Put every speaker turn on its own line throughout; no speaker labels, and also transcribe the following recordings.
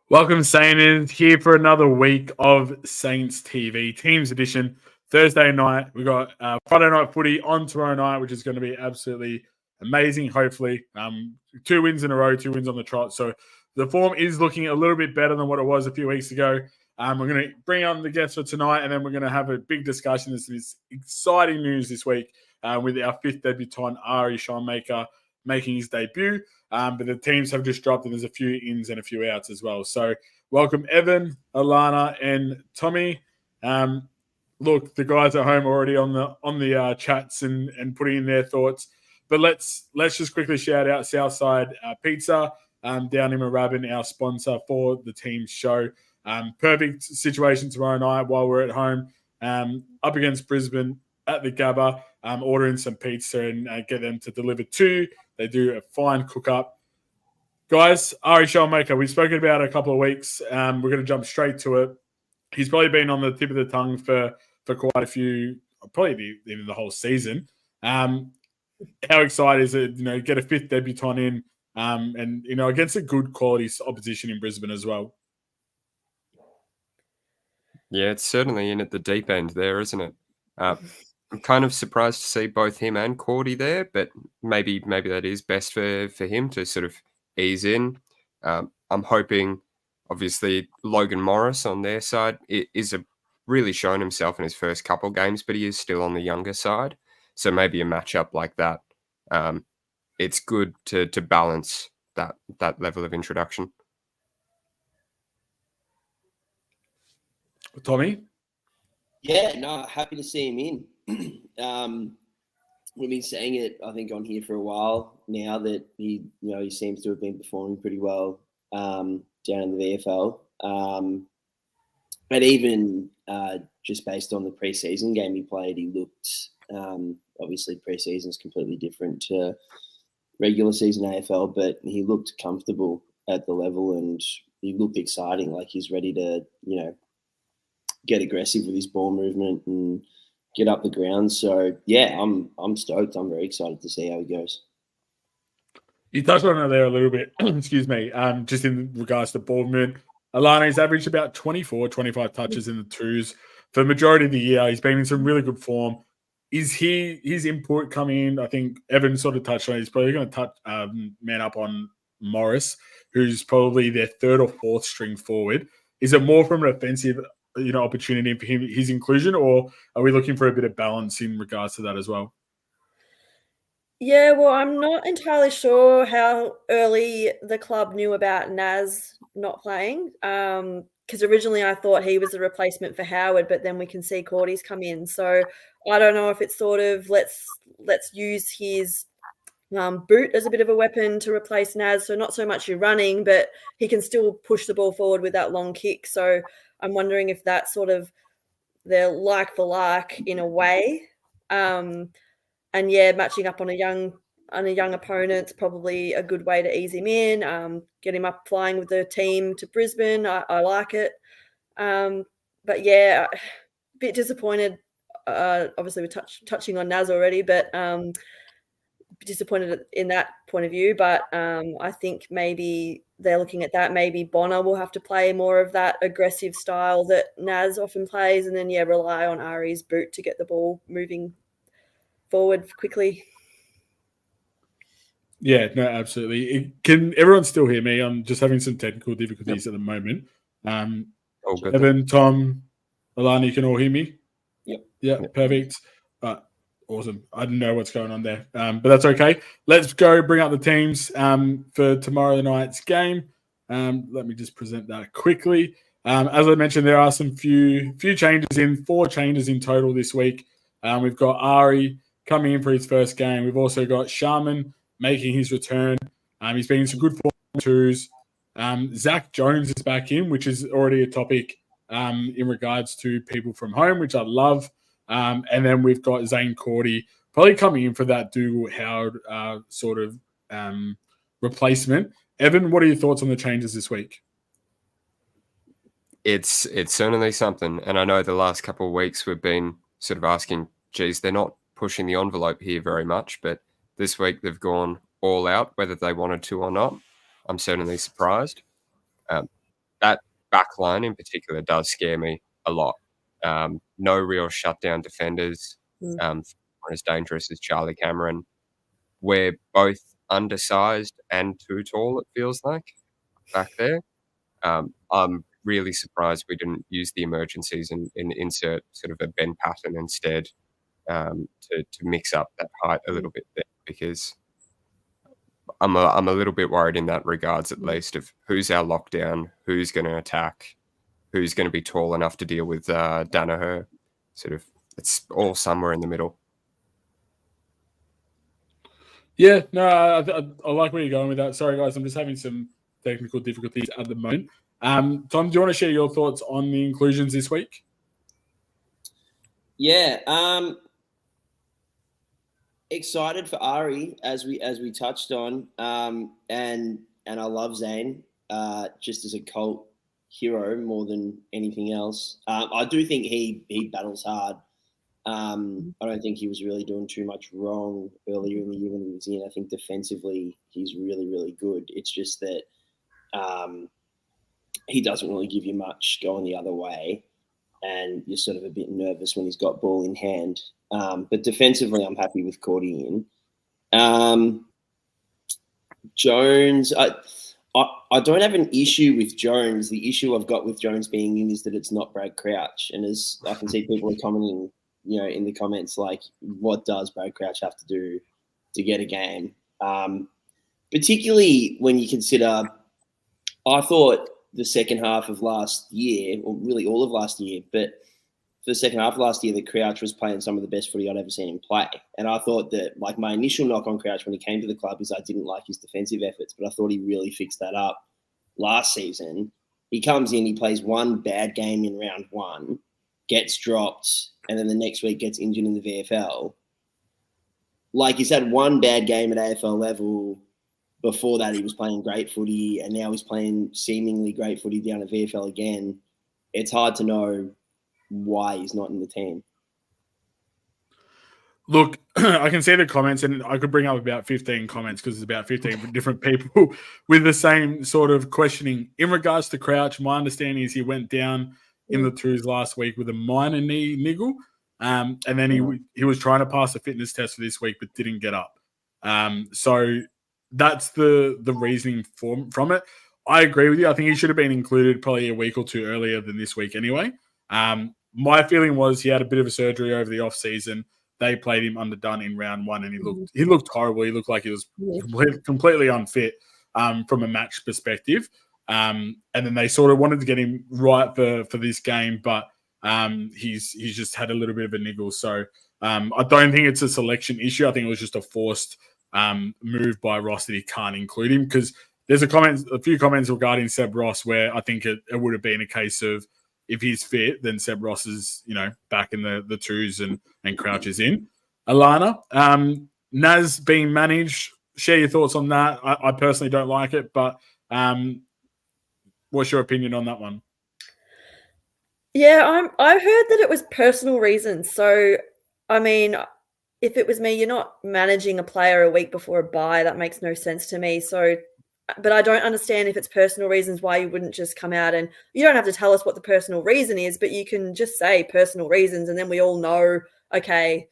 Welcome, Saints, here for another week of Saints TV Teams Edition. Thursday night, we got Friday night footy on tomorrow night, which is going to be absolutely amazing. Hopefully, 2 wins in a row, 2 wins on the trot. So the form is looking a little bit better than what it was a few weeks ago. We're going to bring on the guests for tonight, and then we're going to have a big discussion. There's this exciting news this week with our fifth debutant, Ari Shawmaker, making his debut. But the teams have just dropped, and there's a few ins and a few outs as well. So welcome, Evan, Alana, and Tommy. Look, the guys at home are already on the chats and putting in their thoughts. But let's just quickly shout out Southside Pizza down in Moorabbin, our sponsor for the team's show. Perfect situation tomorrow night while we're at home, up against Brisbane at the Gabba, ordering some pizza and get them to deliver to. They do a fine cook-up. Guys, Ari Shawmaker, we've spoken about it a couple of weeks. We're going to jump straight to it. He's probably been on the tip of the tongue for quite a few, probably even the whole season. How excited is it, get a fifth debutant in and, against a good quality opposition in Brisbane as well?
Yeah, it's certainly in at the deep end there, isn't it? I'm kind of surprised to see both him and Cordy there, but maybe that is best for him to sort of ease in. I'm hoping, obviously, Logan Morris on their side is really shown himself in his first couple games, but he is still on the younger side. So maybe a matchup like that, it's good to balance that level of introduction.
Tommy?
Yeah, no, happy to see him in. We've been saying it, I think, on here for a while now that he seems to have been performing pretty well down in the VFL. But even just based on the preseason game he played, he looked obviously preseason is completely different to regular season AFL, but he looked comfortable at the level and he looked exciting, like he's ready to get aggressive with his ball movement and get up the ground. So yeah, I'm stoked. I'm very excited to see how he goes.
You touched on it there a little bit, excuse me, just in regards to ball movement. Alana, he's averaged about 24, 25 touches in the twos for the majority of the year. He's been in some really good form. Is his input coming in? I think Evan sort of touched on it. He's probably going to man up on Morris, who's probably their third or fourth string forward. Is it more from an offensive opportunity for him, his inclusion, or are we looking for a bit of balance in regards to that as well?
Yeah, well, I'm not entirely sure how early the club knew about Naz not playing, because originally I thought he was a replacement for Howard, but then we can see Cordy's come in. So I don't know if it's sort of let's use his boot as a bit of a weapon to replace Naz. So not so much your running, but he can still push the ball forward with that long kick. So I'm wondering if that's sort of they're like for like in a way. And yeah, matching up on a young opponent's probably a good way to ease him in, get him up flying with the team to Brisbane. I like it. But yeah, a bit disappointed. Obviously, we're touching on Naz already, but disappointed in that point of view. But I think maybe they're looking at that. Maybe Bonner will have to play more of that aggressive style that Naz often plays, and then rely on Ari's boot to get the ball moving forward quickly.
Yeah, no, absolutely. Can everyone still hear me? I'm just having some technical difficulties at the moment. Evan, Tom, Alana, you can all hear me? Yep. Perfect. Awesome. I didn't know what's going on there, but that's okay. Let's go bring up the teams for tomorrow night's game. Let me just present that quickly. As I mentioned, there are some few changes 4 changes in total this week. We've got Ari coming in for his first game. We've also got Sharman making his return. He's been in some good form twos. Zach Jones is back in, which is already a topic in regards to people from home, which I love. And then we've got Zane Cordy probably coming in for that Dougal-Howard sort of replacement. Evan, what are your thoughts on the changes this week?
It's certainly something. And I know the last couple of weeks we've been sort of asking, geez, they're not pushing the envelope here very much, but this week they've gone all out, whether they wanted to or not. I'm certainly surprised. back line in particular does scare me a lot. No real shutdown defenders, as dangerous as Charlie Cameron. We're both undersized and too tall, it feels like, back there. I'm really surprised we didn't use the emergencies and insert sort of a Ben Patton instead, to mix up that height a little bit there, because I'm a little bit worried in that regards, at least, of who's our lockdown, who's going to attack, who's going to be tall enough to deal with Danaher. Sort of, it's all somewhere in the middle.
Yeah, no, I like where you're going with that. Sorry, guys, I'm just having some technical difficulties at the moment. Tom, do you want to share your thoughts on the inclusions this week?
Yeah, excited for Ari, as we touched on, and I love Zane, just as a cult hero more than anything else. I do think he battles hard. I don't think he was really doing too much wrong earlier in the year when he was in. I think defensively he's really, really good. It's just that he doesn't really give you much going the other way, and you're sort of a bit nervous when he's got ball in hand. But defensively, I'm happy with Cordy in. Jones, I don't have an issue with Jones. The issue I've got with Jones being in is that it's not Brad Crouch. And as I can see people are commenting, in the comments, like, what does Brad Crouch have to do to get a game? Particularly when you consider, I thought the second half of last year, or really all of last year, but for the second half of last year, that Crouch was playing some of the best footy I'd ever seen him play. And I thought that, like, my initial knock on Crouch when he came to the club is I didn't like his defensive efforts, but I thought he really fixed that up last season. He comes in, he plays one bad game in round one, gets dropped, and then the next week gets injured in the VFL. Like, he's had one bad game at AFL level. Before that, he was playing great footy, and now he's playing seemingly great footy down at VFL again. It's hard to know why he's not in the team.
Look, I can see the comments, and I could bring up about 15 comments because there's about 15 different people with the same sort of questioning. In regards to Crouch, my understanding is he went down in the twos last week with a minor knee niggle, and then he was trying to pass a fitness test for this week but didn't get up. So that's the reasoning from it. I agree with you. I think he should have been included probably a week or two earlier than this week anyway. My feeling was he had a bit of a surgery over the off-season. They played him underdone in round one, and he looked horrible. He looked like he was completely unfit from a match perspective. And then they sort of wanted to get him right for this game, but he's just had a little bit of a niggle. So I don't think it's a selection issue. I think it was just a forced move by Ross that he can't include him, because there's a few comments regarding Seb Ross where I think it would have been a case of, if he's fit, then Seb Ross is, back in the twos and Crouch is in. Alana, Naz being managed, share your thoughts on that. I personally don't like it, but what's your opinion on that one?
Yeah, I heard that it was personal reasons. So, I mean, if it was me, you're not managing a player a week before a bye. That makes no sense to me. So, but I don't understand if it's personal reasons why you wouldn't just come out, and you don't have to tell us what the personal reason is, but you can just say personal reasons, and then we all know, okay,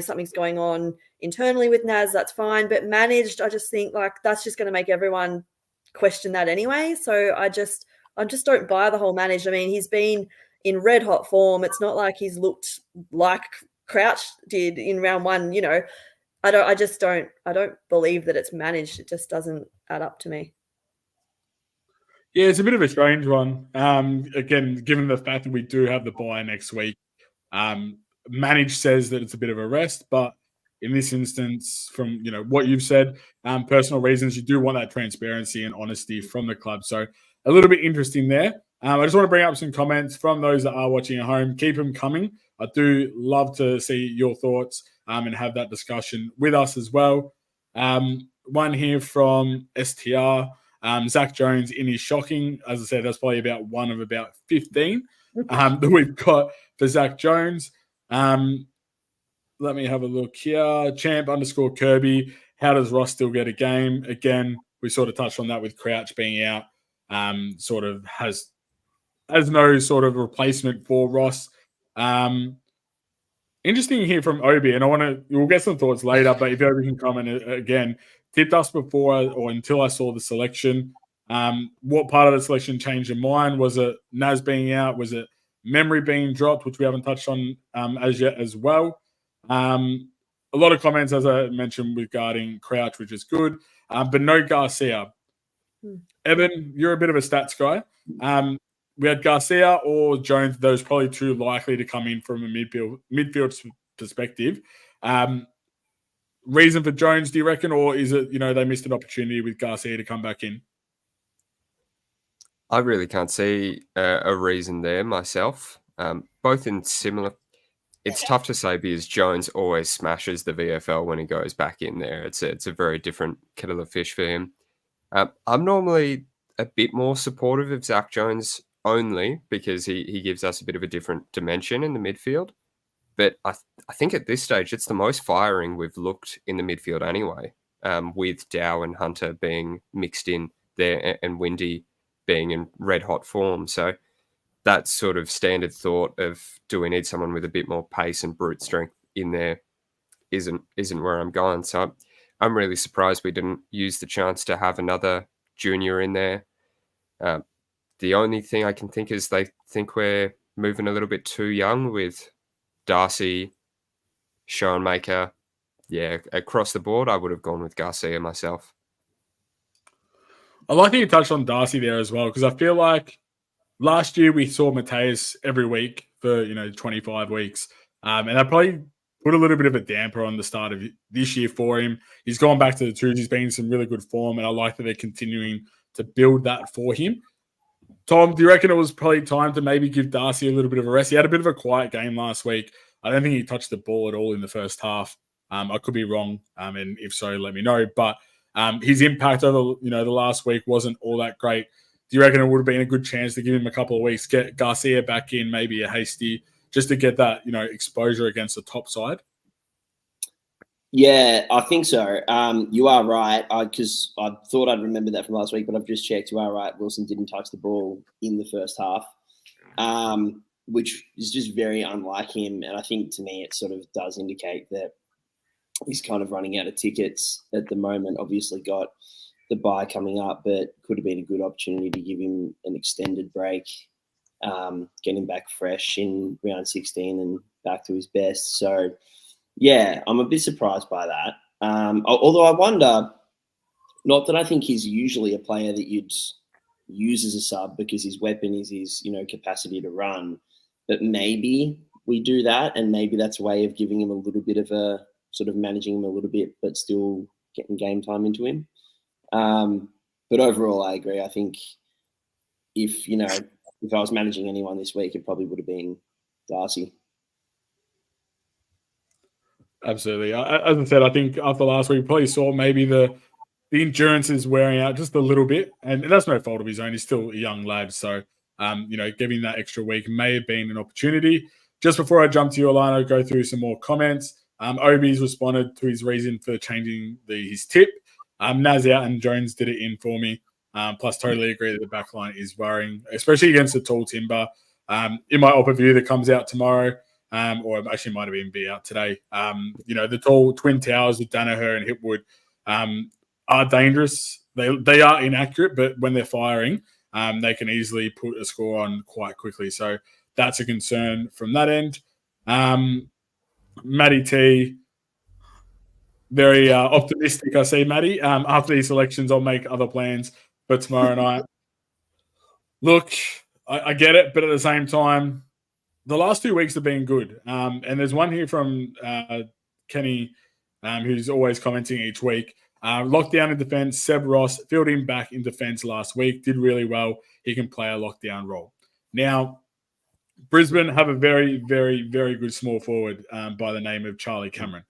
something's going on internally with Naz, that's fine. But managed, I just think like that's just going to make everyone question that anyway. So I just don't buy the whole managed. I mean, he's been in red hot form. It's not like he's looked like Crouch did in round one, I don't believe that it's managed. It just doesn't add up to me.
Yeah, it's a bit of a strange one. Again, given the fact that we do have the bye next week, managed says that it's a bit of a rest, but in this instance, from what you've said, personal reasons, you do want that transparency and honesty from the club. So a little bit interesting there. I just want to bring up some comments from those that are watching at home. Keep them coming. I do love to see your thoughts and have that discussion with us as well. One here from STR. Zach Jones in is shocking. As I said, that's probably about one of about 15 that we've got for Zach Jones. Let me have a look here. Champ_Kirby. How does Ross still get a game? Again, we sort of touched on that with Crouch being out. Sort of has as no sort of replacement for Ross. Interesting to hear from Obi, and we'll get some thoughts later, but if Obi can comment again, tipped us before or until I saw the selection. What part of the selection changed your mind? Was it Naz being out? Was it memory being dropped, which we haven't touched on as yet as well? A lot of comments, as I mentioned, regarding Crouch, which is good, but no Garcia. Evan, you're a bit of a stats guy. We had Garcia or Jones. Those probably two likely to come in from a midfield perspective. Reason for Jones, do you reckon, or is it they missed an opportunity with Garcia to come back in?
I really can't see a reason there myself. Both in similar. It's tough to say because Jones always smashes the VFL when he goes back in there. It's a very different kettle of fish for him. I'm normally a bit more supportive of Zach Jones only because he gives us a bit of a different dimension in the midfield. But I think at this stage, it's the most firing we've looked in the midfield anyway, with Dow and Hunter being mixed in there and Windy being in red-hot form. So that sort of standard thought of do we need someone with a bit more pace and brute strength in there isn't where I'm going. So I'm really surprised we didn't use the chance to have another junior in there. The only thing I can think is they think we're moving a little bit too young with Darcy, Schoenmaker. Yeah, across the board, I would have gone with Garcia myself.
I like that you touched on Darcy there as well, because I feel like last year we saw Mateus every week for 25 weeks, and that probably put a little bit of a damper on the start of this year for him. He's gone back to the twos. He's been in some really good form, and I like that they're continuing to build that for him. Tom, do you reckon it was probably time to maybe give Darcy a little bit of a rest? He had a bit of a quiet game last week. I don't think he touched the ball at all in the first half. I could be wrong, and if so, let me know. But his impact over the last week wasn't all that great. Do you reckon it would have been a good chance to give him a couple of weeks, get Garcia back in, maybe a Hasty, just to get that exposure against the top side?
Yeah, I think so. You are right, because I thought I'd remember that from last week, but I've just checked. You are right. Wilson didn't touch the ball in the first half, which is just very unlike him. And I think to me it sort of does indicate that he's kind of running out of tickets at the moment. Obviously got the bye coming up, but could have been a good opportunity to give him an extended break, get him back fresh in round 16 and back to his best. So, yeah, I'm a bit surprised by that. Although I wonder, not that I think he's usually a player that you'd use as a sub because his weapon is his, capacity to run, but maybe we do that, and maybe that's a way of giving him a little bit of a sort of managing him a little bit, but still getting game time into him. But overall, I agree. I think if I was managing anyone this week, it probably would have been Darcy.
Absolutely. As I said, I think after last week, we probably saw maybe the endurance is wearing out just a little bit, and that's no fault of his own. He's still a young lad, so giving that extra week may have been an opportunity. Just before I jump to you, Alana, go through some more comments. Obi's responded to his reason for changing his tip. Naz out and Jones did it in for me. Plus, totally agree that the back line is worrying, especially against the tall timber. In my upper view that comes out tomorrow, or actually might have even be out today. The tall twin towers with Danaher and Hipwood are dangerous. They are inaccurate, but when they're firing, they can easily put a score on quite quickly. So that's a concern from that end. Matty T, very optimistic, I see, Matty. After these elections, I'll make other plans for tomorrow night. Look, I get it, but at the same time, the last 2 weeks have been good. And there's one here from Kenny, who's always commenting each week. Lockdown in defence, Seb Ross filled him back in defence last week, did really well. He can play a lockdown role. Now, Brisbane have a very, very, very good small forward by the name of Charlie Cameron.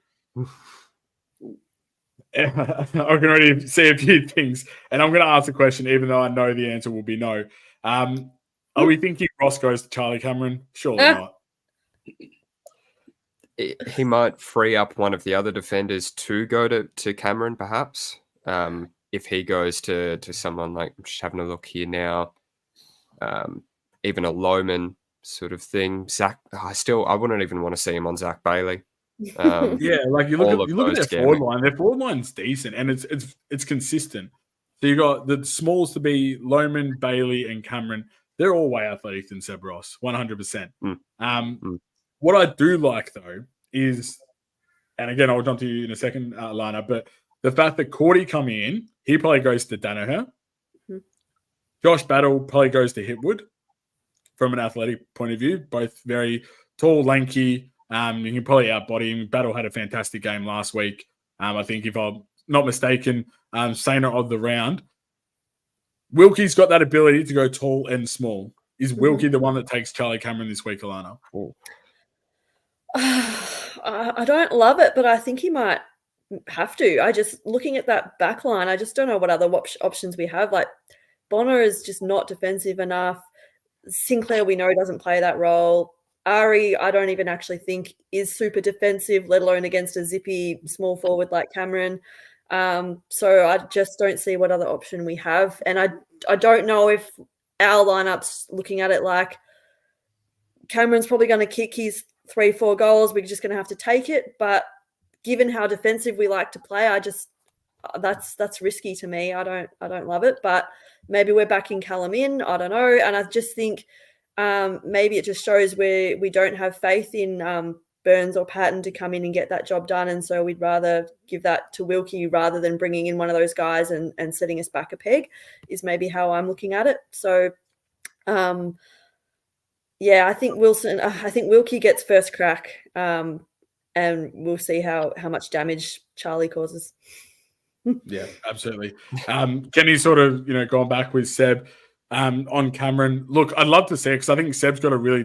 I can already see a few things, and I'm going to ask the question, even though I know the answer will be no. Are we thinking Ross goes to Charlie Cameron? Surely not.
He might free up one of the other defenders to go to Cameron, perhaps. If he goes to someone like, I'm just having a look here now. even a Loman sort of thing. I wouldn't even want to see him on Zach Bailey.
Yeah, like you
all
look
of
at
those
their
scare
forward
me.
line. Their forward line's decent, and it's consistent. So you got the smalls to be Loman, Bailey, and Cameron. They're all way athletic than Seb Ross, 100%. What I do like though is, and again I'll jump to you in a second, Lana, but the fact that Cordy coming in, he probably goes to Danaher. Josh Battle probably goes to Hipwood from an athletic point of view. Both very tall, lanky. You can probably outbody him. Battle had a fantastic game last week. I think if I'm not mistaken, Sainer of the round. Wilkie's got that ability to go tall and small. Is Wilkie the one that takes Charlie Cameron this week, Alana?
I don't love it, but I think he might have to. I just, looking at that back line, I just don't know what other options we have. Like, Bonner is just not defensive enough. Sinclair, we know, doesn't play that role. Ari, I don't even actually think is super defensive, let alone against a zippy small forward like Cameron. So I just don't see what other option we have. And I don't know if our lineup's looking at it like Cameron's probably going to kick his 3-4 goals. We're just going to have to take it. But given how defensive we like to play, that's risky to me. I don't love it. But maybe we're backing Callum in. I don't know. And I just think maybe it just shows where we don't have faith in Burns or Patton to come in and get that job done. And so we'd rather give that to Wilkie rather than bringing in one of those guys and setting us back a peg is maybe how I'm looking at it. So, yeah, I think Wilkie gets first crack and we'll see how much damage Charlie causes.
Yeah, absolutely. Kenny sort of, going back with Seb on Cameron. Look, I'd love to see it because I think Seb's got a really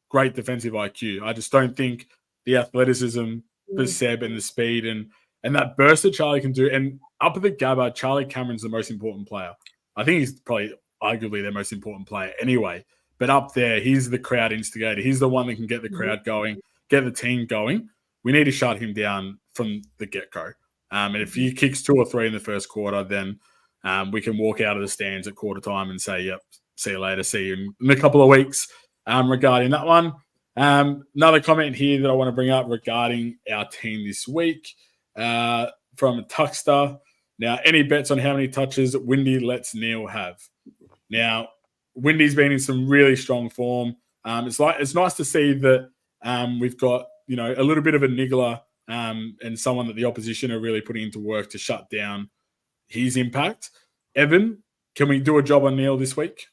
great defensive IQ. I just don't think the athleticism for Seb and the speed and that burst that Charlie can do. And up at the Gabba, Charlie Cameron's the most important player. I think he's probably arguably their most important player anyway. But up there, he's the crowd instigator. He's the one that can get the crowd going, get the team going. We need to shut him down from the get-go. And if he kicks 2 or 3 in the first quarter, then we can walk out of the stands at quarter time and say, yep, see you later, see you in a couple of weeks regarding that one. Another comment here that I want to bring up regarding our team this week from Tuxter. Now, any bets on how many touches Windy lets Neil have? Now, Windy's been in some really strong form. It's nice to see that we've got a little bit of a niggler and someone that the opposition are really putting into work to shut down his impact. Evan, can we do a job on Neil this week?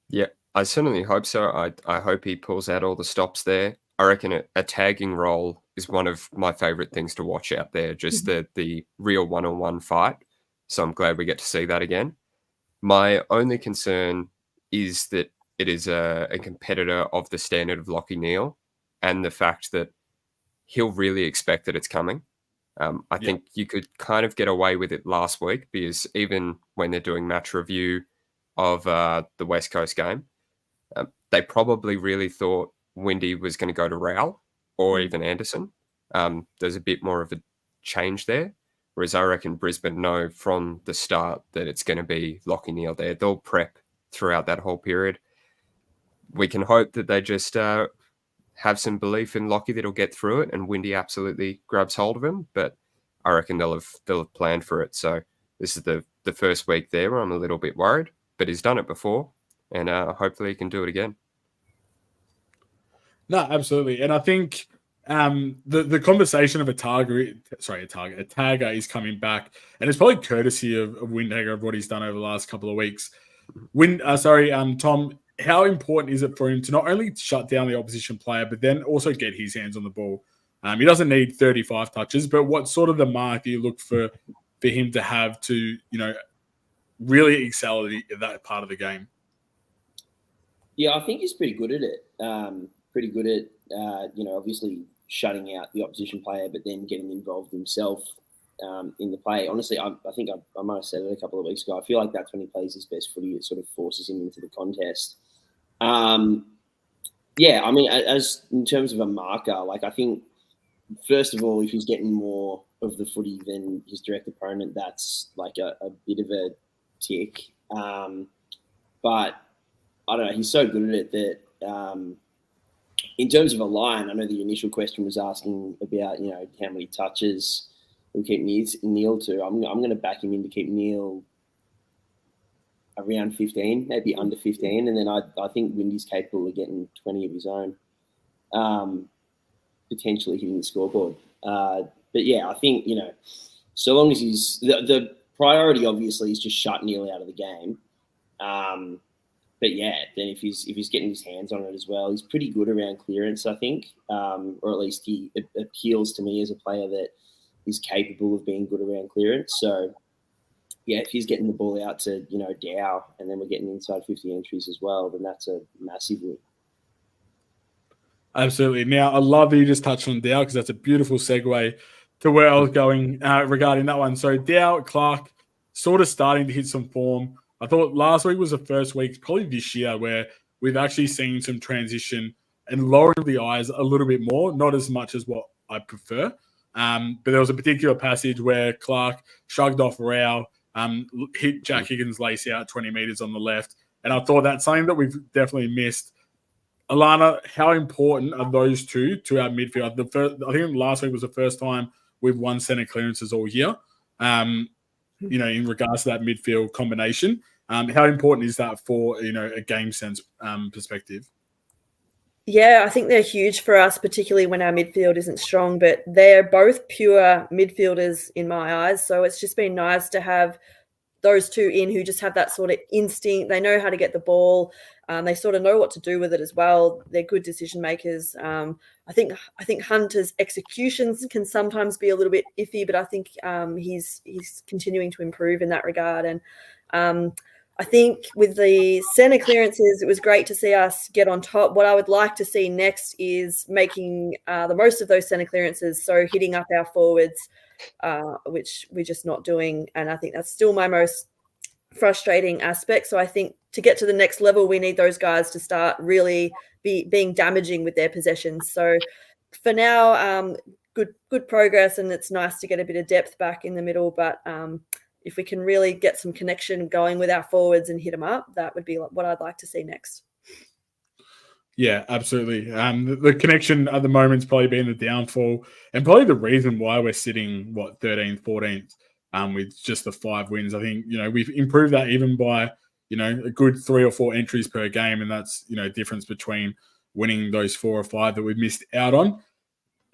Yeah, I certainly hope so. I hope he pulls out all the stops there. I reckon a tagging role is one of my favourite things to watch out there, just the real one-on-one fight. So I'm glad we get to see that again. My only concern is that it is a competitor of the standard of Lockie Neal and the fact that he'll really expect that it's coming. I think you could kind of get away with it last week because even when they're doing match review of the West Coast game, they probably really thought Windy was going to go to Rowell or even Anderson. There's a bit more of a change there. Whereas I reckon Brisbane know from the start that it's going to be Lockie Neal there. They'll prep throughout that whole period. We can hope that they just have some belief in Lockie that he'll get through it and Windy absolutely grabs hold of him. But I reckon they'll have planned for it. So this is the first week there where I'm a little bit worried. But he's done it before and hopefully he can do it again.
No, absolutely. And I think the conversation of a tagger is coming back, and it's probably courtesy of Windhager of what he's done over the last couple of weeks. Tom, how important is it for him to not only shut down the opposition player, but then also get his hands on the ball? He doesn't need 35 touches, but what sort of the mark do you look for him to have to, really excel at that part of the game?
Yeah, I think he's pretty good at it. Pretty good at, obviously shutting out the opposition player, but then getting involved himself in the play. Honestly, I think I might have said it a couple of weeks ago. I feel like that's when he plays his best footy. It sort of forces him into the contest. As in terms of a marker, I think, first of all, if he's getting more of the footy than his direct opponent, that's a bit of a tick. But I don't know. He's so good at it that in terms of a line, I know the initial question was asking about how many touches we keep Neil to. I'm going to back him in to keep Neil around 15, maybe under 15, and then I think Windy's capable of getting 20 of his own, potentially hitting the scoreboard. But yeah, I think so long as he's the priority, obviously, is just shut Neil out of the game. But yeah, then if he's getting his hands on it as well, he's pretty good around clearance, I think, or at least he appeals to me as a player that is capable of being good around clearance. So yeah, if he's getting the ball out to Dow, and then we're getting inside 50 entries as well, then that's a massive win.
Absolutely. Now, I love that you just touched on Dow because that's a beautiful segue to where I was going regarding that one. So Dow, Clark, sort of starting to hit some form. I thought last week was the first week, probably this year, where we've actually seen some transition and lowering the eyes a little bit more, not as much as what I prefer. But there was a particular passage where Clark shrugged off Rao, hit Jack Higgins' lace out 20 metres on the left. And I thought that's something that we've definitely missed. Alana, how important are those two to our midfield? I think last week was the first time we've won centre clearances all year. In regards to that midfield combination, how important is that for a game sense perspective?
Yeah, I think they're huge for us, particularly when our midfield isn't strong. But they're both pure midfielders in my eyes, so it's just been nice to have those two in who just have that sort of instinct. They know how to get the ball. They sort of know what to do with it as well. They're good decision makers. I think Hunter's executions can sometimes be a little bit iffy, but I think he's continuing to improve in that regard. And I think with the centre clearances, it was great to see us get on top. What I would like to see next is making the most of those centre clearances, so hitting up our forwards, which we're just not doing. And I think that's still my most frustrating aspect. So I think to get to the next level, we need those guys to start really being damaging with their possessions. So for now, good progress, and it's nice to get a bit of depth back in the middle. But if we can really get some connection going with our forwards and hit them up, that would be what I'd like to see next.
Yeah, absolutely. The connection at the moment has probably been the downfall, and probably the reason why we're sitting 13th, 14th with just the 5 wins. I think we've improved that even by a good 3 or 4 entries per game, and that's difference between winning those 4 or 5 that we've missed out on.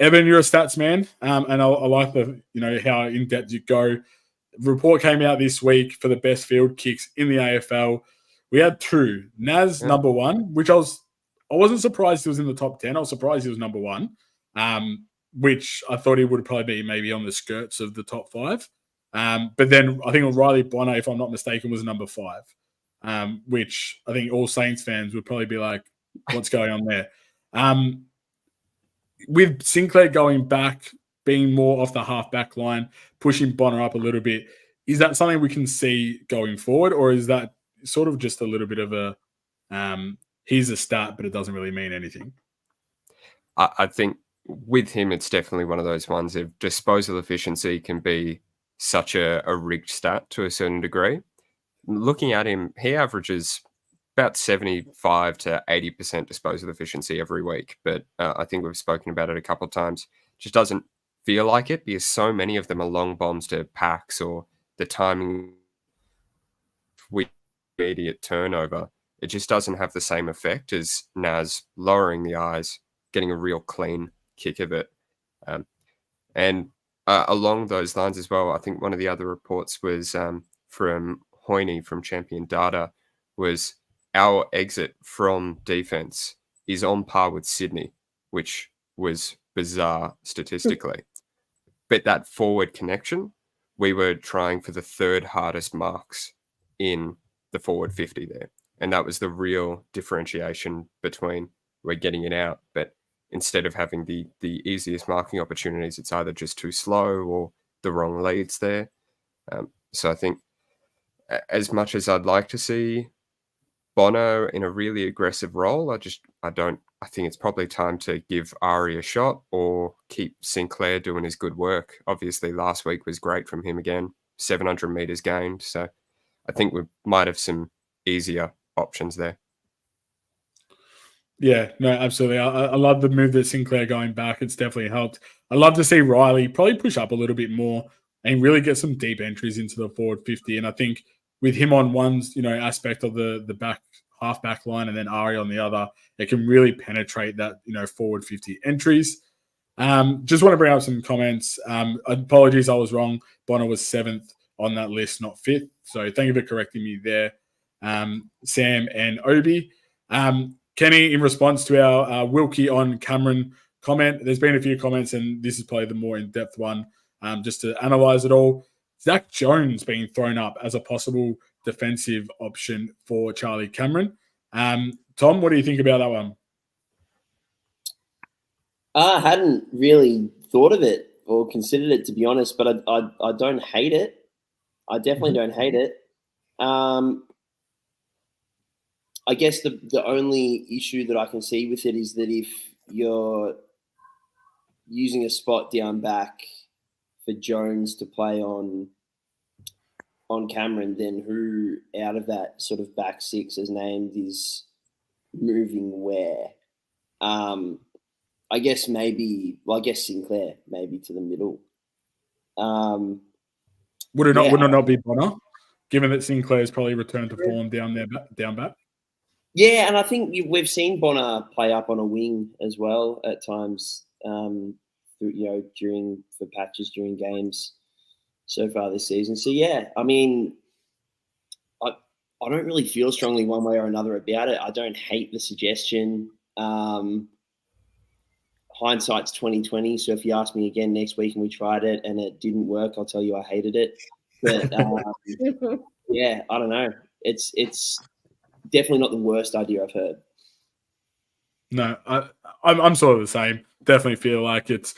Evan, you're a stats man, and I like the how in depth you go. The report came out this week for the best field kicks in the AFL. We had 2. Naz number 1, which I wasn't surprised he was in the top 10. I was surprised he was number 1, which I thought he would probably be maybe on the skirts of the top 5. But then I think Riley Bonner, if I'm not mistaken, was number 5, which I think all Saints fans would probably be like, what's going on there? With Sinclair going back, being more off the half-back line, pushing Bonner up a little bit, is that something we can see going forward, or is that sort of just a little bit of a here's a stat, but it doesn't really mean anything?
I think with him, it's definitely one of those ones of disposal efficiency can be such a rigged stat to a certain degree. Looking at him, he averages about 75 to 80% disposal efficiency every week. But I think we've spoken about it a couple of times. Just doesn't feel like it because so many of them are long bombs to packs, or the timing with immediate turnover. It just doesn't have the same effect as Naz lowering the eyes, getting a real clean kick of it. And along those lines as well, I think one of the other reports was from Hoyne from Champion Data, was our exit from defense is on par with Sydney, which was bizarre statistically. But that forward connection, we were trying for the 3rd hardest marks in the forward 50 there. And that was the real differentiation between we're getting it out, but instead of having the easiest marking opportunities, it's either just too slow or the wrong leads there. So I think as much as I'd like to see Bono in a really aggressive role, I think it's probably time to give Ari a shot or keep Sinclair doing his good work. Obviously, last week was great from him again, 700 meters gained. So I think we might have some easier options there.
Yeah, no, absolutely. I love the move that Sinclair going back. It's definitely helped. I love to see Riley probably push up a little bit more and really get some deep entries into the forward 50. And I think with him on one, aspect of the back half back line and then Ari on the other, it can really penetrate that, forward 50 entries. Just want to bring up some comments. Apologies, I was wrong. Bonner was 7th on that list, not 5th. So thank you for correcting me there, Sam and Obi. Kenny, in response to our Wilkie on Cameron comment, there's been a few comments, and this is probably the more in-depth one, just to analyse it all. Zach Jones being thrown up as a possible defensive option for Charlie Cameron. Tom, what do you think about that one?
I hadn't really thought of it or considered it, to be honest, but I don't hate it. I definitely don't hate it. I guess the only issue that I can see with it is that if you're using a spot down back for Jones to play on Cameron, then who out of that sort of back six as named is moving where? I guess Sinclair maybe to the middle.
Would it not be Bonner, given that Sinclair's probably returned to form down back?
Yeah, and I think we've seen Bonner play up on a wing as well at times, for patches during games so far this season. So yeah, I mean, I don't really feel strongly one way or another about it. I don't hate the suggestion. Hindsight's 2020. So if you ask me again next week and we tried it and it didn't work, I'll tell you I hated it. But yeah, I don't know. It's definitely not the worst idea I've heard.
No, I'm sort of the same. Definitely feel like it's a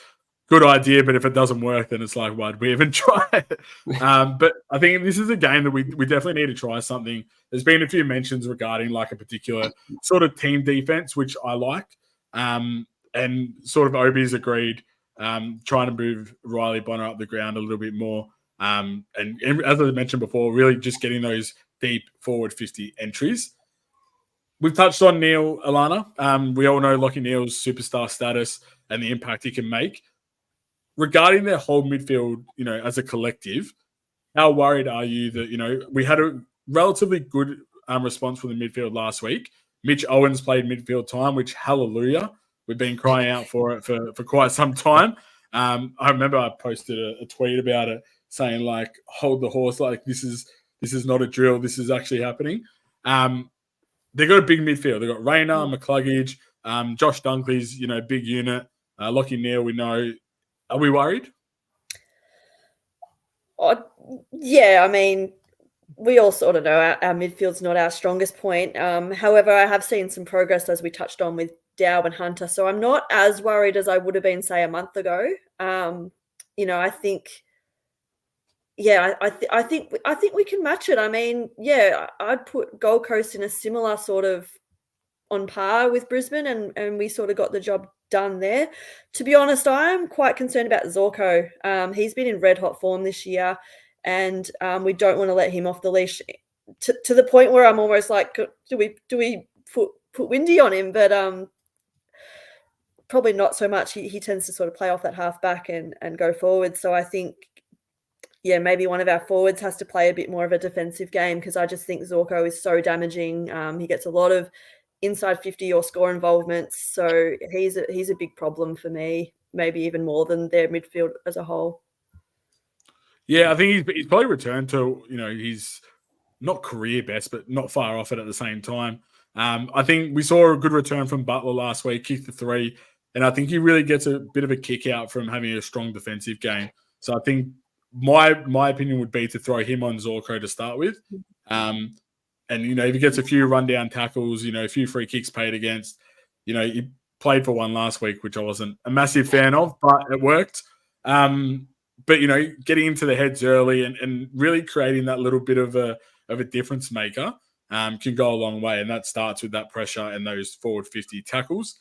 good idea, but if it doesn't work, then it's like, why'd we even try it? But I think this is a game that we definitely need to try something. There's been a few mentions regarding like a particular sort of team defense, which I like. And sort of Obi's agreed, trying to move Riley Bonner up the ground a little bit more. And as I mentioned before, really just getting those deep forward 50 entries. We've touched on Neil, Alana. We all know Lachie Neale's superstar status and the impact he can make. Regarding their whole midfield, as a collective, how worried are you that, we had a relatively good response from the midfield last week. Mitch Owens played midfield time, which, hallelujah, we've been crying out for it for quite some time. I remember I posted a tweet about it saying, like, hold the horse, like this is not a drill, this is actually happening. They've got a big midfield. They've got Rayner, McCluggage, Josh Dunkley's, big unit. Lachie Neale, we know. Are we worried?
Yeah, I mean, we all sort of know our midfield's not our strongest point. However, I have seen some progress, as we touched on, with Dow and Hunter. So I'm not as worried as I would have been, say, a month ago. I think... Yeah, I think we can match it. I mean, yeah, I'd put Gold Coast in a similar sort of on par with Brisbane, and we sort of got the job done there. To be honest, I'm quite concerned about Zorko. He's been in red hot form this year, and we don't want to let him off the leash to the point where I'm almost like, do we put Windy on him? But probably not so much. He tends to sort of play off that half back and go forward. So I think, yeah, maybe one of our forwards has to play a bit more of a defensive game, because I just think Zorko is so damaging. He gets a lot of inside 50 or score involvements. So he's a big problem for me, maybe even more than their midfield as a whole.
Yeah, I think he's probably returned to, he's not career best, but not far off it at the same time. I think we saw a good return from Butler last week, kicked the 3, and I think he really gets a bit of a kick out from having a strong defensive game. So I think my opinion would be to throw him on Zorko to start with. And, if he gets a few rundown tackles, a few free kicks paid against, he played for one last week, which I wasn't a massive fan of, but it worked. But, getting into the heads early and really creating that little bit of a difference maker can go a long way. And that starts with that pressure and those forward 50 tackles.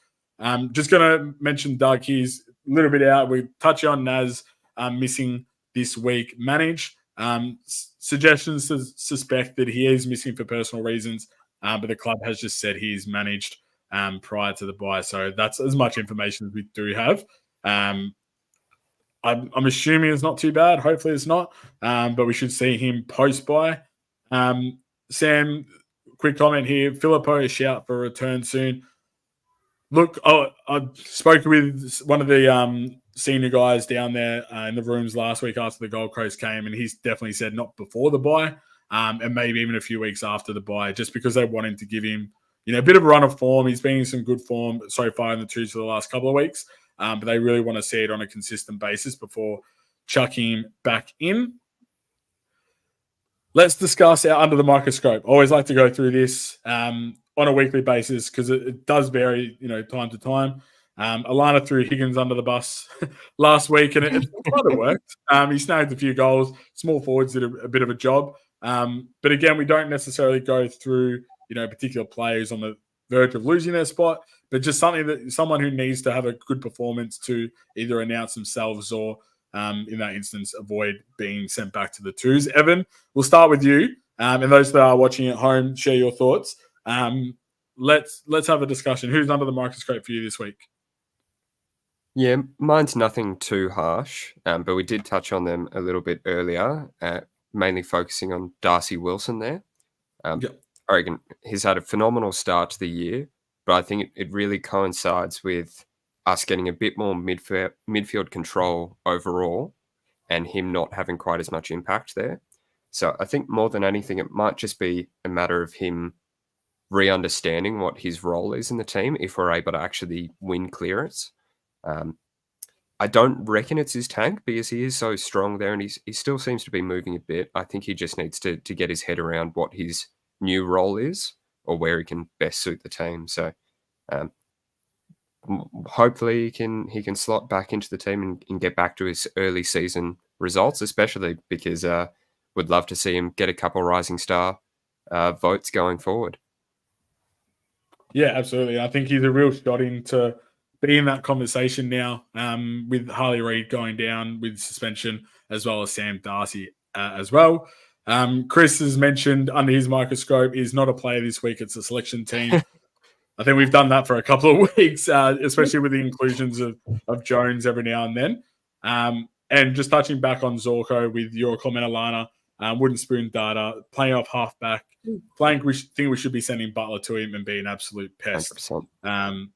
Just going to mention Doug, he's a little bit out. We touch on Naz missing this week. Manage. Suggestions to suspect that he is missing for personal reasons, but the club has just said he is managed. prior to the bye. So that's as much information as we do have. I'm assuming it's not too bad. Hopefully it's not. But we should see him post-bye. Sam, quick comment here. Filippo is shout for a return soon. Look, I spoke with one of the senior guys down there in the rooms last week after the Gold Coast game, and he's definitely said not before the bye, and maybe even a few weeks after the bye, just because they want him to give him, a bit of a run of form. He's been in some good form so far in the twos for the last couple of weeks, but they really want to see it on a consistent basis before chucking him back in. Let's discuss our under the microscope. I always like to go through this on a weekly basis because it does vary, time to time. Alana threw Higgins under the bus last week, and it kind of worked. He snagged a few goals. Small forwards did a bit of a job. But again, we don't necessarily go through, particular players on the verge of losing their spot, but just someone who needs to have a good performance to either announce themselves or, in that instance, avoid being sent back to the twos. Evan, we'll start with you. And those that are watching at home, share your thoughts. Let's have a discussion. Who's under the microscope for you this week?
Yeah, mine's nothing too harsh, but we did touch on them a little bit earlier, mainly focusing on Darcy Wilson there.
Yep.
I reckon he's had a phenomenal start to the year, but I think it really coincides with us getting a bit more midfield control overall and him not having quite as much impact there. So I think more than anything, it might just be a matter of him re-understanding what his role is in the team if we're able to actually win clearance. I don't reckon it's his tank because he is so strong there and he still seems to be moving a bit. I think he just needs to get his head around what his new role is or where he can best suit the team. So hopefully he can slot back into the team and get back to his early season results, especially because would love to see him get a couple Rising Star votes going forward.
Yeah, absolutely. I think he's a real shot into be in that conversation now with Harley Reid going down with suspension, as well as Sam Darcy as well. Chris has mentioned under his microscope is not a player this week. It's a selection team. I think we've done that for a couple of weeks, especially with the inclusions of Jones every now and then. And just touching back on Zorko with your comment, Alana, wooden spoon data, playing off halfback. Blank, we think we should be sending Butler to him and be an absolute pest,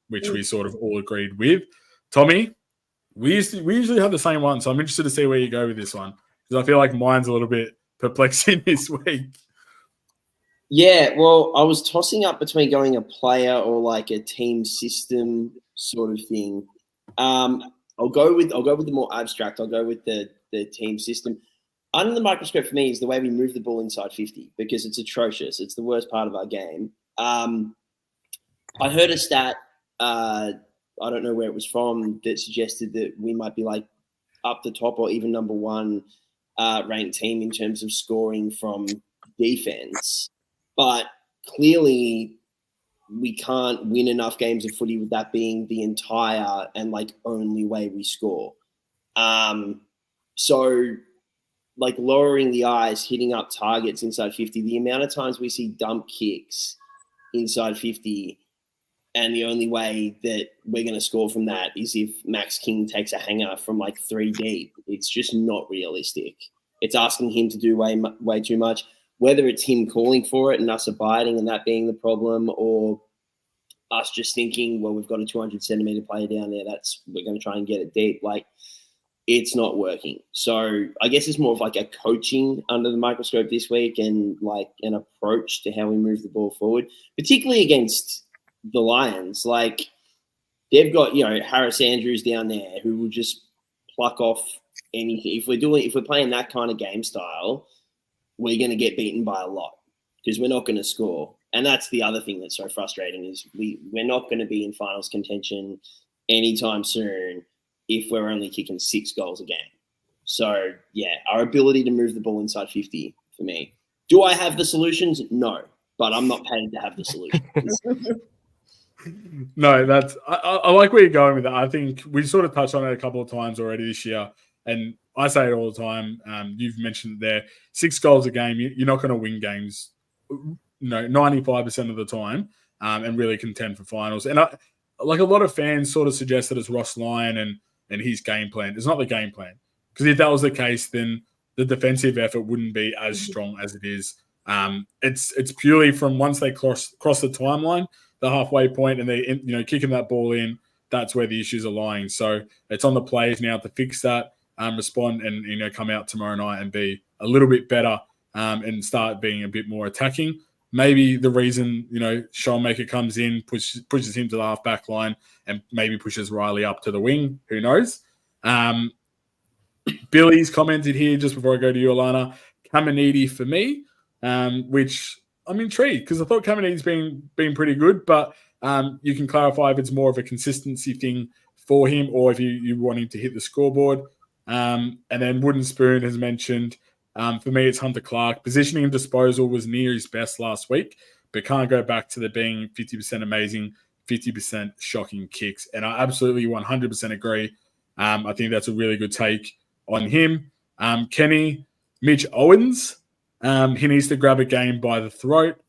which we sort of all agreed with. Tommy, we usually have the same one, so I'm interested to see where you go with this one because I feel like mine's a little bit perplexing this week.
Yeah, well, I was tossing up between going a player or like a team system sort of thing. I'll go with the more abstract. I'll go with the team system. Under the microscope for me is the way we move the ball inside 50 because it's atrocious. It's the worst part of our game. I heard a stat, I don't know where it was from, that suggested that we might be like up the top or even number one ranked team in terms of scoring from defense. But clearly we can't win enough games of footy with that being the entire and like only way we score. So like lowering the ice, hitting up targets inside 50, the amount of times we see dump kicks inside 50 and the only way that we're going to score from that is if Max King takes a hanger from like 3 deep. It's just not realistic. It's asking him to do way too much, whether it's him calling for it and us abiding and that being the problem, or us just thinking, well, we've got a 200 centimeter player down there. We're going to try and get it deep. Like, it's not working. So I guess it's more of like a coaching under the microscope this week and like an approach to how we move the ball forward, particularly against the Lions. Like they've got, Harris Andrews down there who will just pluck off anything. If we're playing that kind of game style, we're going to get beaten by a lot because we're not going to score. And that's the other thing that's so frustrating is we're not going to be in finals contention anytime soon if we're only kicking 6 goals a game. So, yeah, our ability to move the ball inside 50 for me. Do I have the solutions? No, but I'm not paid to have the solutions.
No, I like where you're going with that. I think we sort of touched on it a couple of times already this year, and I say it all the time. You've mentioned it there, 6 goals a game, you're not going to win games 95% of the time. and really contend for finals. And like a lot of fans sort of suggest that it's Ross Lyon and his game plan. It's not the game plan, because if that was the case, then the defensive effort wouldn't be as strong as it is. It's purely from once they cross the timeline, the halfway point, and they kicking that ball in. That's where the issues are lying. So it's on the players now to fix that, respond, and come out tomorrow night and be a little bit better, and start being a bit more attacking. Maybe the reason Schoenmaker comes in, pushes him to the half back line, and maybe pushes Riley up to the wing. Who knows? Billy's commented here just before I go to you, Alana. Caminiti for me, which I'm intrigued because I thought Caminiti's been pretty good, but you can clarify if it's more of a consistency thing for him or if you want him to hit the scoreboard. And then Wooden Spoon has mentioned, for me, it's Hunter Clark. Positioning and disposal was near his best last week, but can't go back to the being 50% amazing, 50% shocking kicks. And I absolutely 100% agree. I think that's a really good take on him. Kenny, Mitch Owens, he needs to grab a game by the throat.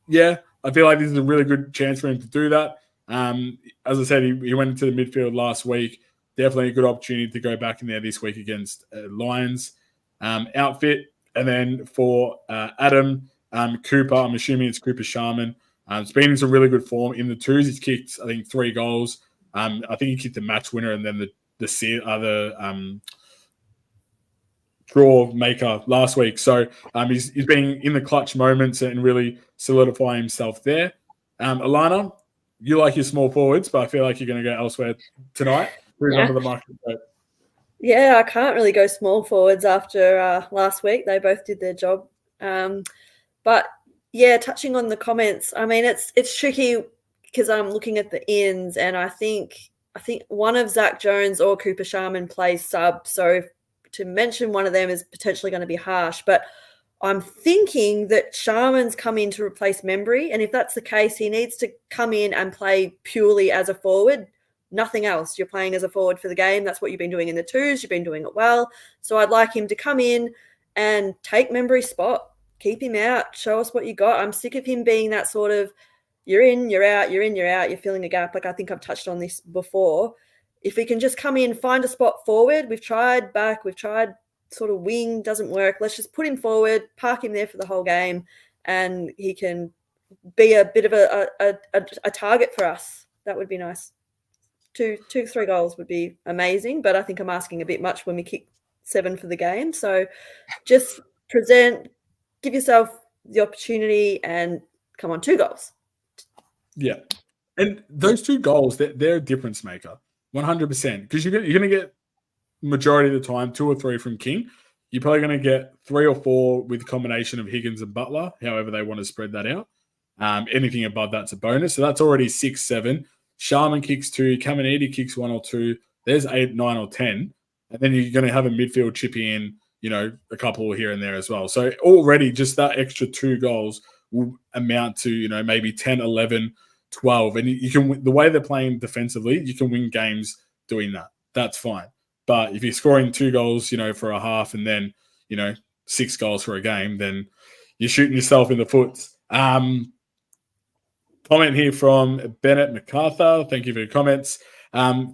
Yeah, I feel like this is a really good chance for him to do that. As I said, he went into the midfield last week. Definitely a good opportunity to go back in there this week against Lions outfit. And then for Adam Cooper, I'm assuming it's Cooper Sharman. He's been in some really good form in the twos. He's kicked, I think, 3 goals. I think he kicked the match winner and then the draw maker last week. So he's been in the clutch moments and really solidify himself there. Alana, you like your small forwards, but I feel like you're going to go elsewhere tonight. Who's under the microscope?
Yeah, I can't really go small forwards after last week. They both did their job. But yeah, touching on the comments, I mean, it's tricky because I'm looking at the ins, and I think one of Zach Jones or Cooper Sharman plays sub. So to mention one of them is potentially going to be harsh, but I'm thinking that Sharman's come in to replace Membry, and if that's the case, he needs to come in and play purely as a forward. Nothing else. You're playing as a forward for the game. That's what you've been doing in the twos. You've been doing it well. So I'd like him to come in and take Membry's spot. Keep him out. Show us what you got. I'm sick of him being that sort of you're in, you're out, you're in, you're out. You're filling a gap. Like I think I've touched on this before. If he can just come in, find a spot forward. We've tried back. We've tried sort of wing. Doesn't work. Let's just put him forward, park him there for the whole game, and he can be a bit of a target for us. That would be nice. 2-3 goals would be amazing, but I think I'm asking a bit much when we kick 7 for the game. So just give yourself the opportunity and come on, 2 goals.
Yeah. And those 2 goals, they're a difference maker, 100%. Because you're going to get majority of the time 2 or 3 from King. You're probably going to get 3 or 4 with a combination of Higgins and Butler, however they want to spread that out. Anything above that's a bonus. So that's already 6-7. Sharman kicks 2, Caminiti kicks 1 or 2. There's 8, 9 or 10. And then you're going to have a midfield chipping in, a couple here and there as well. So already just that extra 2 goals will amount to, maybe 10, 11, 12. And you can, the way they're playing defensively, you can win games doing that. That's fine. But if you're scoring 2 goals, for a half and then, 6 goals for a game, then you're shooting yourself in the foot. Comment here from Bennett MacArthur. Thank you for your comments.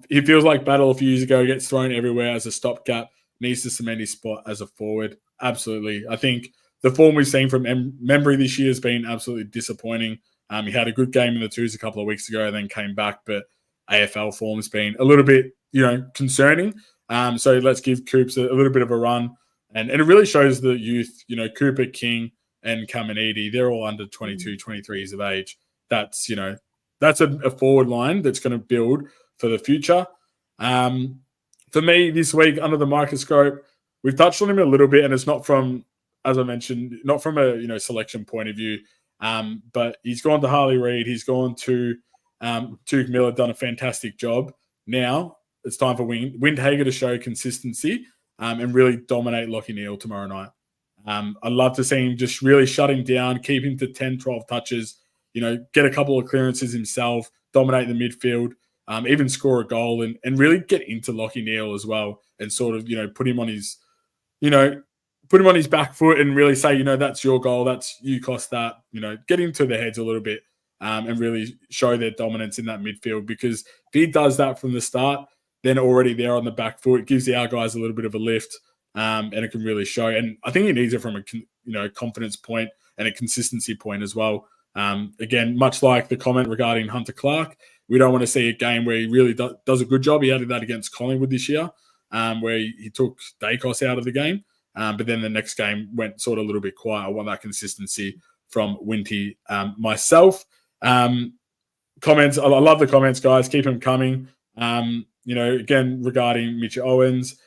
He feels like Battle a few years ago gets thrown everywhere as a stopgap, needs to cement his spot as a forward. Absolutely. I think the form we've seen from Membry this year has been absolutely disappointing. He had a good game in the twos a couple of weeks ago and then came back, but AFL form has been a little bit, concerning. So let's give Coops a little bit of a run. And it really shows the youth, Cooper, King, and Caminiti, they're all under 22, 23 years of age. That's, that's a forward line that's going to build for the future. For me this week, under the microscope, we've touched on him a little bit, and it's not from, as I mentioned, not from a, selection point of view, but he's gone to Harley Reid. He's gone to Tuke Miller, done a fantastic job. Now it's time for Windhager to show consistency and really dominate Lachie Neale tomorrow night. I'd love to see him just really shut him down, keep him to 10, 12 touches, get a couple of clearances himself, dominate the midfield, even score a goal and really get into Lachie Neale as well and sort of, put him on his back foot and really say, that's your goal, you cost that, get into their heads a little bit. and really show their dominance in that midfield. Because if he does that from the start, then already they're on the back foot. It gives our guys a little bit of a lift, and it can really show. And I think he needs it from a confidence point and a consistency point as well. Again, much like the comment regarding Hunter Clark, we don't want to see a game where he really does a good job. He added that against Collingwood this year, where he took Dacos out of the game. But then the next game went sort of a little bit quiet. I want that consistency from Winty. Myself, comments. I love the comments, guys. Keep them coming. Again, regarding Mitch Owens,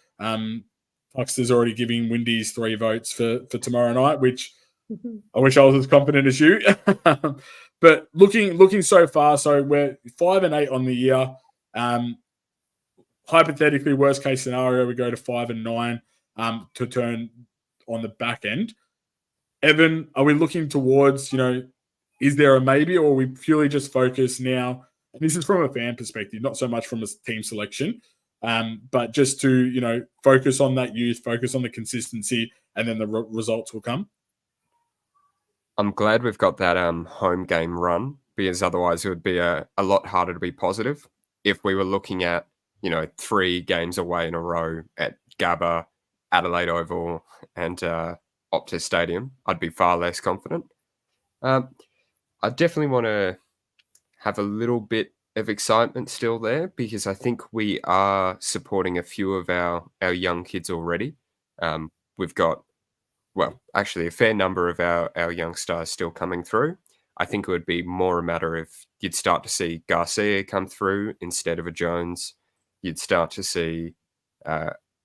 Huxter's already giving Windy's 3 votes for tomorrow night, which I wish I was as confident as you. But looking so far, so we're 5-8 on the year. Hypothetically, worst case scenario, we go to 5-9 to turn on the back end. Evan, are we looking towards, is there a maybe, or are we purely just focused now? And this is from a fan perspective, not so much from a team selection, but just to, focus on that youth, focus on the consistency, and then the results will come.
I'm glad we've got that home game run, because otherwise it would be a lot harder to be positive. If we were looking at, 3 games away in a row at Gabba, Adelaide Oval, and Optus Stadium, I'd be far less confident. I definitely want to have a little bit of excitement still there, because I think we are supporting a few of our young kids already. We've got, actually a fair number of our young stars still coming through. I think it would be more a matter of you'd start to see Garcia come through instead of a Jones. You'd start to see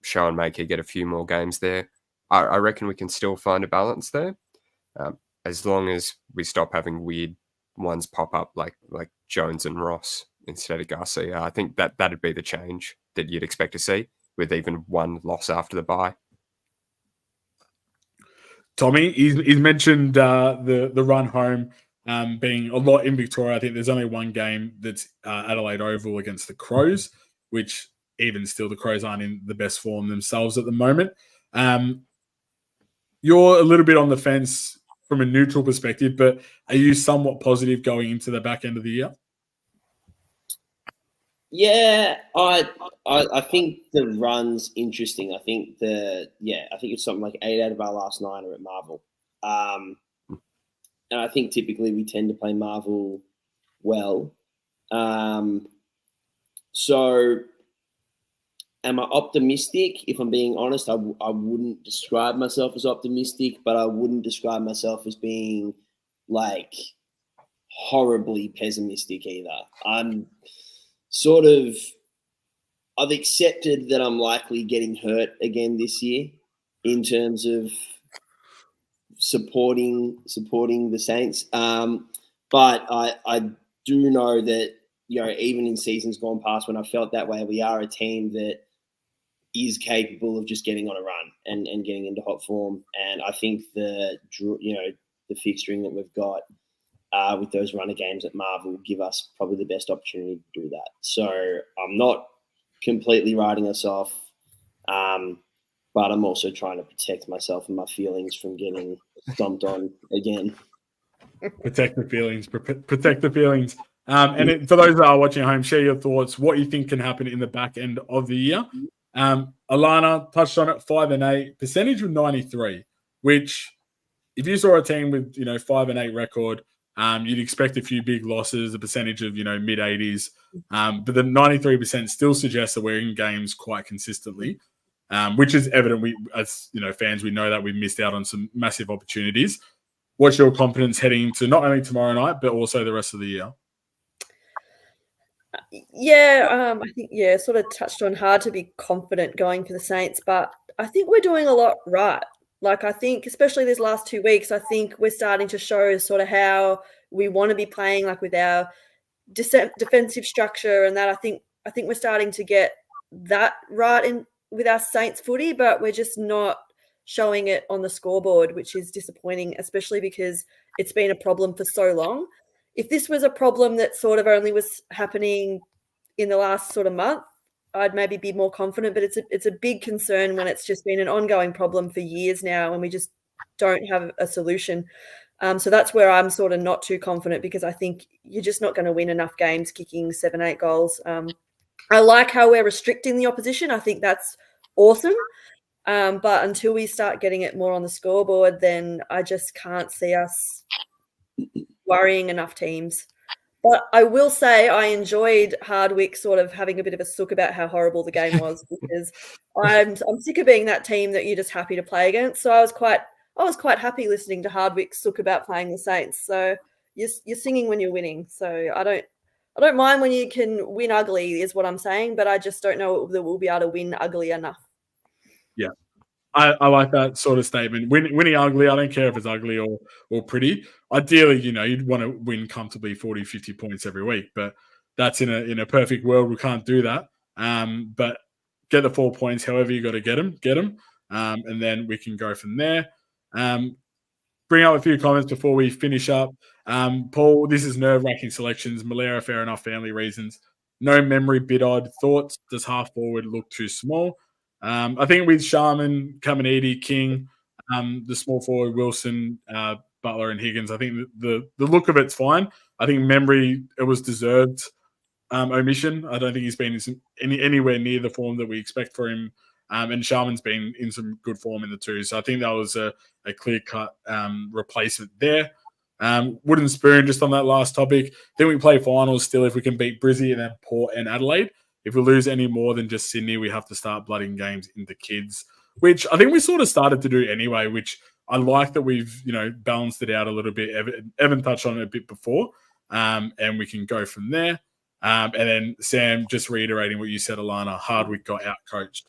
Sean Maker get a few more games there. I reckon we can still find a balance there, as long as we stop having weird ones pop up like Jones and Ross instead of Garcia. I think that'd be the change that you'd expect to see, with even one loss after the bye.
Tommy, he's mentioned the run home being a lot in Victoria. I think there's only one game that's Adelaide Oval against the Crows, which even still the Crows aren't in the best form themselves at the moment. You're a little bit on the fence from a neutral perspective, but are you somewhat positive going into the back end of the year?
Yeah, I think the run's interesting. I think it's something like 8 out of our last 9 are at Marvel. And I think typically we tend to play Marvel well. So am I optimistic? If I'm being honest, I wouldn't describe myself as optimistic, but I wouldn't describe myself as being like horribly pessimistic either. I've accepted that I'm likely getting hurt again this year in terms of supporting the Saints. But I do know that, even in seasons gone past when I felt that way, we are a team that is capable of just getting on a run and getting into hot form. And I think the fixturing that we've got with those runner games at Marvel will give us probably the best opportunity to do that. So I'm not completely writing us off, but I'm also trying to protect myself and my feelings from getting stomped on again.
Protect the feelings. Protect the feelings. For those that are watching at home, share your thoughts. What you think can happen in the back end of the year. Alana touched on it. 5-8 percentage with 93, which if you saw a team with 5-8 record, you'd expect a few big losses, a percentage of mid 80s, but the 93% still suggests that we're in games quite consistently, which is evident. We, as fans, we know that we've missed out on some massive opportunities. What's your confidence heading into not only tomorrow night but also the rest of the year?
Yeah, I think sort of touched on hard to be confident going for the Saints, but I think we're doing a lot right. Like, I think, especially these last 2 weeks, I think we're starting to show sort of how we want to be playing, like with our defensive structure, and that I think we're starting to get that right in with our Saints footy, but we're just not showing it on the scoreboard, which is disappointing, especially because it's been a problem for so long. If this was a problem that sort of only was happening in the last sort of month, I'd maybe be more confident, but it's a big concern when it's just been an ongoing problem for years now and we just don't have a solution. So that's where I'm sort of not too confident, because I think you're just not going to win enough games kicking 7-8 goals. I like how we're restricting the opposition. I think that's awesome. But until we start getting it more on the scoreboard, then I just can't see us worrying enough teams. But I will say I enjoyed Hardwick sort of having a bit of a sook about how horrible the game was, because I'm sick of being that team that you're just happy to play against. So I was quite happy listening to Hardwick sook about playing the Saints. So you're singing when you're winning. So I don't mind when you can win ugly, is what I'm saying, but I just don't know that we'll be able to win ugly enough.
Yeah. I like that sort of statement. Winning ugly, I don't care if it's ugly or pretty. Ideally, you'd want to win comfortably 40, 50 points every week, but that's in a perfect world. We can't do that. But get the 4 points, however you got to get them. And then we can go from there. Bring up a few comments before we finish up. Paul, this is nerve-wracking selections. Malera, fair enough, family reasons. No memory, bit odd. Thoughts, does half forward look too small? I think with Sharman, Caminiti, King, the small forward, Wilson, Butler and Higgins, I think the look of it's fine. I think memory, it was deserved omission. I don't think he's been anywhere near the form that we expect for him. And Sharman's been in some good form in the two. So I think that was a clear-cut replacement there. Wooden spoon, just on that last topic. Then we play finals still if we can beat Brizzy and then Port and Adelaide. If we lose any more than just Sydney, we have to start blooding games into kids, which I think we sort of started to do anyway, which I like that we've, balanced it out a little bit. Evan touched on it a bit before, and we can go from there. And then Sam, just reiterating what you said, Alana, Hardwick got out-coached.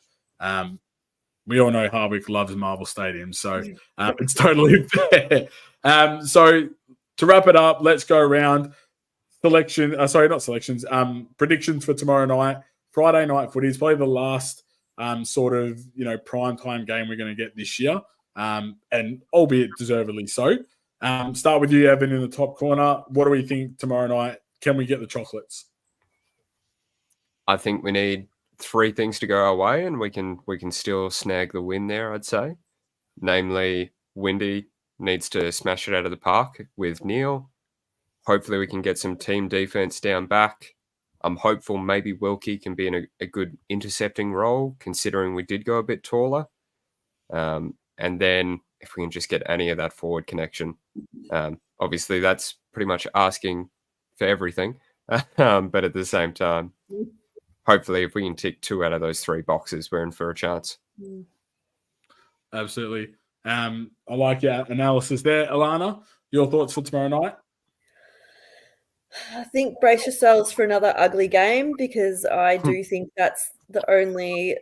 We all know Hardwick loves Marvel Stadium, so it's totally fair. So to wrap it up, let's go around. Predictions for tomorrow night. Friday night footy is probably the last sort of prime time game we're going to get this year, and albeit deservedly so. Start with you, Evan, in the top corner. What do we think tomorrow night? Can we get the chocolates?
I think we need 3 things to go our way, and we can still snag the win there, I'd say. Namely, Windy needs to smash it out of the park with Neil. Hopefully we can get some team defense down back. I'm hopeful maybe Wilkie can be in a good intercepting role, considering we did go a bit taller. And then if we can just get any of that forward connection. Obviously, that's pretty much asking for everything. But at the same time, hopefully if we can tick 2 out of those 3 boxes, we're in for a chance.
Absolutely. I like your analysis there. Alana, your thoughts for tomorrow night?
I think brace yourselves for another ugly game, because I do think that's the only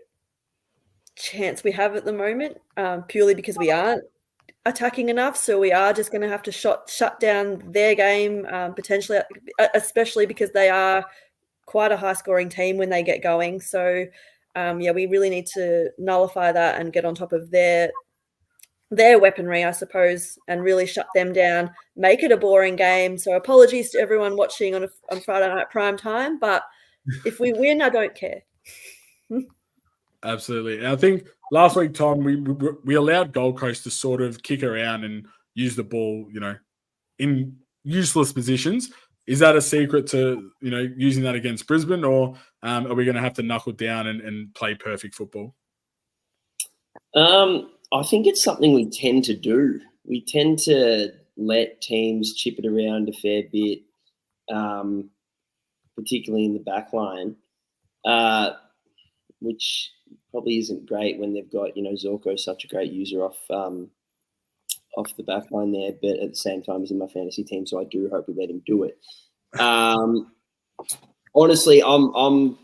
chance we have at the moment, purely because we aren't attacking enough. So we are just going to have to shut down their game, potentially, especially because they are quite a high-scoring team when they get going. So, we really need to nullify that and get on top of their weaponry, I suppose, and really shut them down, make it a boring game. So apologies to everyone watching on Friday night prime time, but if we win, I don't care.
Absolutely. And I think last week, Tom, we allowed Gold Coast to sort of kick around and use the ball, in useless positions. Is that a secret to, using that against Brisbane, or are we going to have to knuckle down and play perfect football?
I think it's something we tend to do. We tend to let teams chip it around a fair bit, particularly in the back line, which probably isn't great when they've got, Zorko, such a great user off the back line there. But at the same time, he's in my fantasy team, so I do hope we let him do it. Honestly, I'm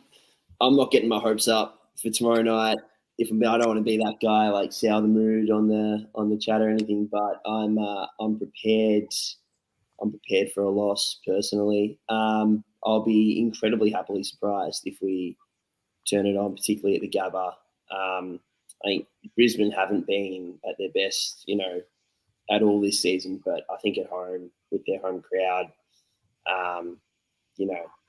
not getting my hopes up for tomorrow night. I don't want to be that guy like sour the mood on the chat or anything, but I'm prepared. I'm prepared for a loss personally. I'll be incredibly happily surprised if we turn it on, particularly at the Gabba. I think Brisbane haven't been at their best, at all this season, but I think at home with their home crowd,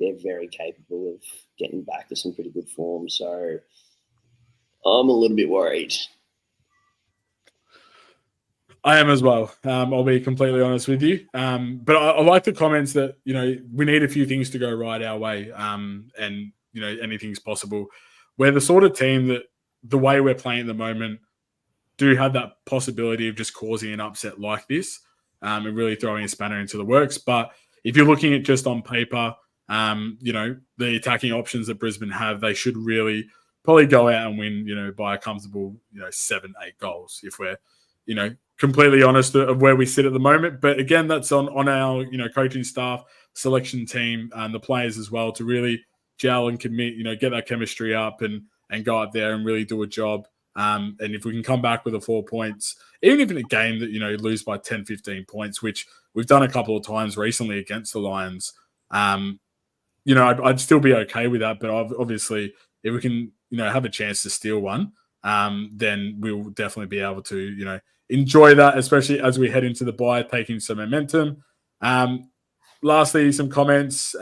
they're very capable of getting back to some pretty good form. So I'm a little bit worried.
I am as well. I'll be completely honest with you. But I like the comments that, we need a few things to go right our way. And, anything's possible. We're the sort of team that the way we're playing at the moment do have that possibility of just causing an upset like this and really throwing a spanner into the works. But if you're looking at just on paper, the attacking options that Brisbane have, they should really probably go out and win, by a comfortable, 7-8 goals if we're, completely honest of where we sit at the moment. But again, that's on our, coaching staff, selection team, and the players as well to really gel and commit, get that chemistry up and go out there and really do a job. And if we can come back with 4 points, even if in a game that, lose by 10, 15 points, which we've done a couple of times recently against the Lions, I'd still be okay with that. But obviously, if we can, have a chance to steal one, then we'll definitely be able to, enjoy that, especially as we head into the bye, taking some momentum. Lastly, some comments.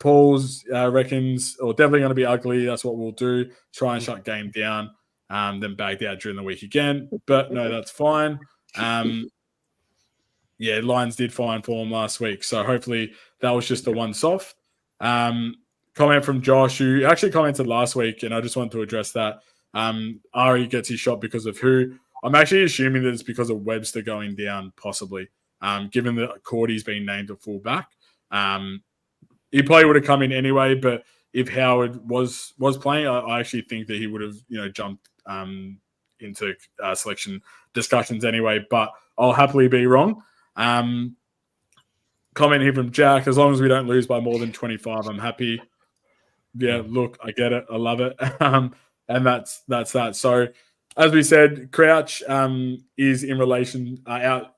Paul's reckons, or definitely going to be ugly. That's what we'll do. Try and shut game down, then bagged out during the week again. But no, that's fine. Lions did fine form last week. So hopefully that was just a once-off. Comment from Josh, who actually commented last week, and I just wanted to address that. Ari gets his shot because of who? I'm actually assuming that it's because of Webster going down, possibly, given that Cordy's been named a fullback. He probably would have come in anyway, but if Howard was playing, I actually think that he would have, jumped into selection discussions anyway, but I'll happily be wrong. Comment here from Jack, as long as we don't lose by more than 25, I'm happy. Yeah, look, I get it. I love it. And that's that. So, as we said, Crouch is in relation out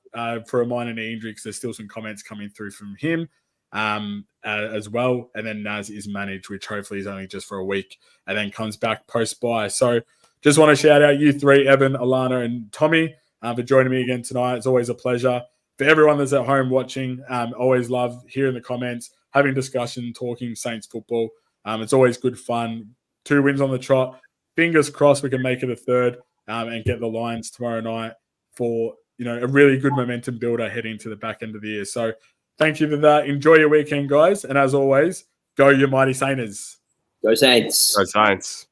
for a minor knee injury because there's still some comments coming through from him as well. And then Naz is managed, which hopefully is only just for a week and then comes back post-bye. So, just want to shout out you three, Evan, Alana, and Tommy, for joining me again tonight. It's always a pleasure. For everyone that's at home watching, always love hearing the comments, having discussion, talking Saints football. It's always good fun. 2 wins on the trot. Fingers crossed we can make it a third and get the Lions tomorrow night for a really good momentum builder heading to the back end of the year. So thank you for that. Enjoy your weekend, guys. And as always, go you mighty Saints.
Go Saints.
Go Saints.